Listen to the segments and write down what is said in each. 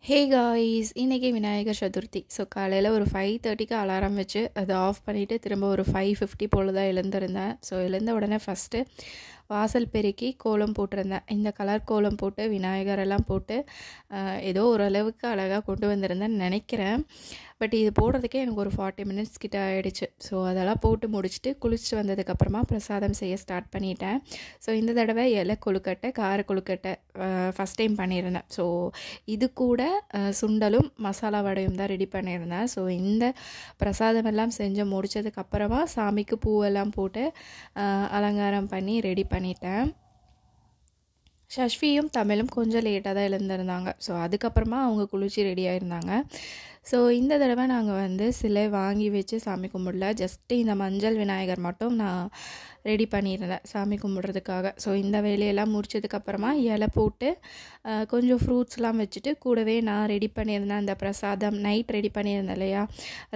Hey guys, இன்றைக்கி Vinayagar Chaturthi. So காலையில் ஒரு 5:30க்கு அலாரம் வச்சு அதை ஆஃப் பண்ணிவிட்டு திரும்ப ஒரு 5:50 போல் தான் எழுந்திருந்தேன். ஸோ எழுந்த உடனே ஃபஸ்ட்டு வாசல் பெருக்கி கோலம் போட்டிருந்தேன். இந்த கலர் கோலம் போட்டு விநாயகரெல்லாம் போட்டு ஏதோ ஓரளவுக்கு அழகாக கொண்டு வந்திருந்தேன்னு நினைக்கிறேன். பட் இது போடுறதுக்கே எனக்கு ஒரு 40 மினிட்ஸ் கிட்ட ஆகிடுச்சு. ஸோ அதெல்லாம் போட்டு முடிச்சுட்டு குளிச்சுட்டு வந்ததுக்கப்புறமா பிரசாதம் செய்ய ஸ்டார்ட் பண்ணிட்டேன். ஸோ இந்த தடவை இலை கொழுக்கட்டை, கார கொழுக்கட்டை ஃபஸ்ட் டைம் பண்ணியிருந்தேன். ஸோ இது கூட சுண்டலும் மசாலா வடையும் தான் ரெடி பண்ணியிருந்தேன். ஸோ இந்த பிரசாதம் எல்லாம் செஞ்சு முடித்ததுக்கப்புறமா சாமிக்கு பூவெல்லாம் போட்டு அலங்காரம் பண்ணி ரெடி பண்ணிட்டேன். ஷஷ்வியும் தமிழும் கொஞ்சம் லேட்டாக தான் எழுந்திருந்தாங்க. ஸோ அதுக்கப்புறமா அவங்க குளிச்சு ரெடி ஆகிருந்தாங்க. ஸோ இந்த தடவை நாங்கள் சிலை வாங்கி வச்சு சாமி கும்பிடல. ஜஸ்ட்டு இந்த மஞ்சள் விநாயகர் மட்டும் நான் ரெடி பண்ணியிருந்தேன் சாமி கும்பிட்றதுக்காக. ஸோ இந்த வேலையெல்லாம் முடிச்சதுக்கப்புறமா இலை போட்டு கொஞ்சம் ஃப்ரூட்ஸ்லாம் வச்சுட்டு கூடவே நான் ரெடி பண்ணியிருந்தேன் அந்த பிரசாதம் நைட் ரெடி பண்ணியிருந்தேன் இல்லையா,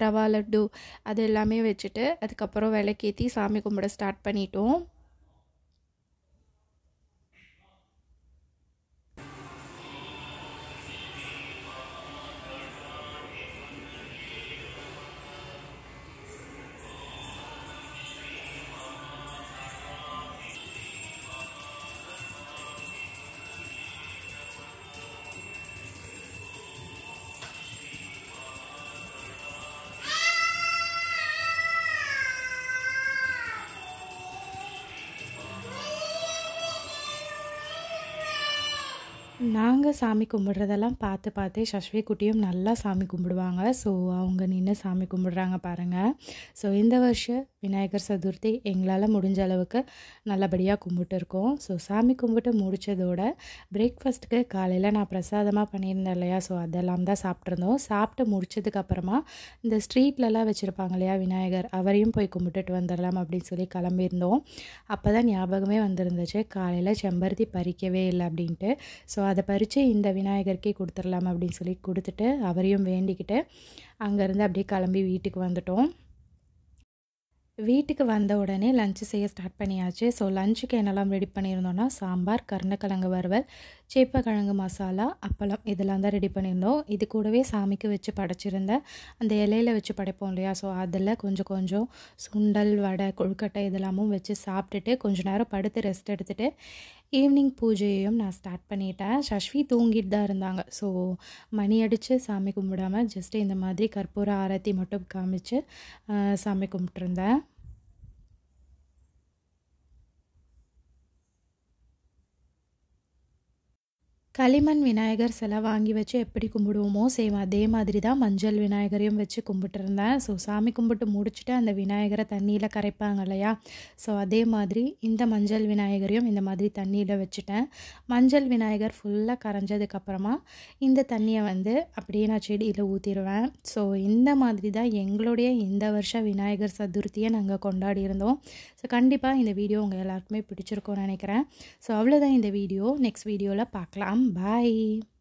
ரவா லட்டு, அது எல்லாமே வச்சுட்டு அதுக்கப்புறம் விளக்கேற்றி சாமி கும்பிட ஸ்டார்ட் பண்ணிட்டோம். நாங்கள் சாமி கும்பிட்றதெல்லாம் பார்த்து ஷஷ்வி குட்டியும் நல்லா சாமி கும்பிடுவாங்க. ஸோ அவங்க நின்று சாமி கும்பிட்றாங்க பாருங்கள். ஸோ இந்த வருஷம் விநாயகர் சதுர்த்தி எங்களால் முடிஞ்ச அளவுக்கு நல்லபடியாக கும்பிட்டுருக்கோம். ஸோ சாமி கும்பிட்டு முடித்ததோட பிரேக்ஃபாஸ்ட்டுக்கு காலையில் நான் பிரசாதமாக பண்ணியிருந்தேன் இல்லையா, ஸோ அதெல்லாம் தான் சாப்பிட்ருந்தோம். சாப்பிட்டு முடிச்சதுக்கப்புறமா இந்த ஸ்ட்ரீட்லலாம் வச்சுருப்பாங்க இல்லையா விநாயகர், அவரையும் போய் கும்பிட்டுட்டு வந்துடலாம் அப்படின்னு சொல்லி கிளம்பியிருந்தோம். அப்போ தான் ஞாபகமே வந்துருந்துச்சு காலையில் செம்பருத்தி பறிக்கவே இல்லை அப்படின்ட்டு. ஸோ அதை பறித்து இந்த விநாயகருக்கே கொடுத்துடலாம் அப்படின்னு சொல்லி கொடுத்துட்டு அவரையும் வேண்டிக்கிட்டு அங்கேருந்து அப்படியே கிளம்பி வீட்டுக்கு வந்துட்டோம். வீட்டுக்கு வந்த உடனே லஞ்சு செய்ய ஸ்டார்ட் பண்ணியாச்சு. ஸோ லஞ்சுக்கு என்னெல்லாம் ரெடி பண்ணியிருந்தோன்னா சாம்பார், கருணக்கிழங்கு வறுவல், சேப்பக்கிழங்கு மசாலா, அப்பளம் இதெல்லாம் தான் ரெடி பண்ணியிருந்தோம். இது கூடவே சாமிக்கு வச்சு படைச்சிருந்தேன் அந்த இலையில் வச்சு படைப்போம் இல்லையா, ஸோ அதில் கொஞ்சம் சுண்டல், வடை, கொழுக்கட்டை இதெல்லாமும் வச்சு சாப்பிட்டுட்டு கொஞ்சம் நேரம் படுத்து ரெஸ்ட் எடுத்துகிட்டு ஈவினிங் பூஜையையும் நான் ஸ்டார்ட் பண்ணிட்டேன். ஷஷ்வி தூங்கிட்டு தான் இருந்தாங்க. ஸோ மணி அடித்து சாமி கும்பிடாமல் ஜஸ்ட்டு இந்த மாதிரி கற்பூர ஆரத்தி மட்டும் காமிச்சு சாமி கும்பிட்டுருந்தேன். களிமண் விநாயகர் சிலை வாங்கி வச்சு எப்படி கும்பிடுவோமோ சேம் அதே மாதிரி தான் மஞ்சள் விநாயகரையும் வச்சு கும்பிட்டுருந்தேன். ஸோ சாமி கும்பிட்டு முடிச்சுட்டு அந்த விநாயகரை தண்ணியில் கரைப்பாங்க இல்லையா, ஸோ அதே மாதிரி இந்த மஞ்சள் விநாயகரையும் இந்த மாதிரி தண்ணியில் வச்சுட்டேன். மஞ்சள் விநாயகர் ஃபுல்லாக கரைஞ்சதுக்கப்புறமா இந்த தண்ணியை அப்படியே நான் செடியில் ஊற்றிடுவேன். ஸோ இந்த மாதிரி தான் எங்களுடைய இந்த வருஷம் விநாயகர் சதுர்த்தியை நாங்கள் கொண்டாடி இருந்தோம். ஸோ கண்டிப்பாக இந்த வீடியோ உங்கள் எல்லாருக்குமே பிடிச்சிருக்கோன்னு நினைக்கிறேன். ஸோ அவ்வளோதான் இந்த வீடியோ. நெக்ஸ்ட் வீடியோவில் பார்க்கலாம். Bye.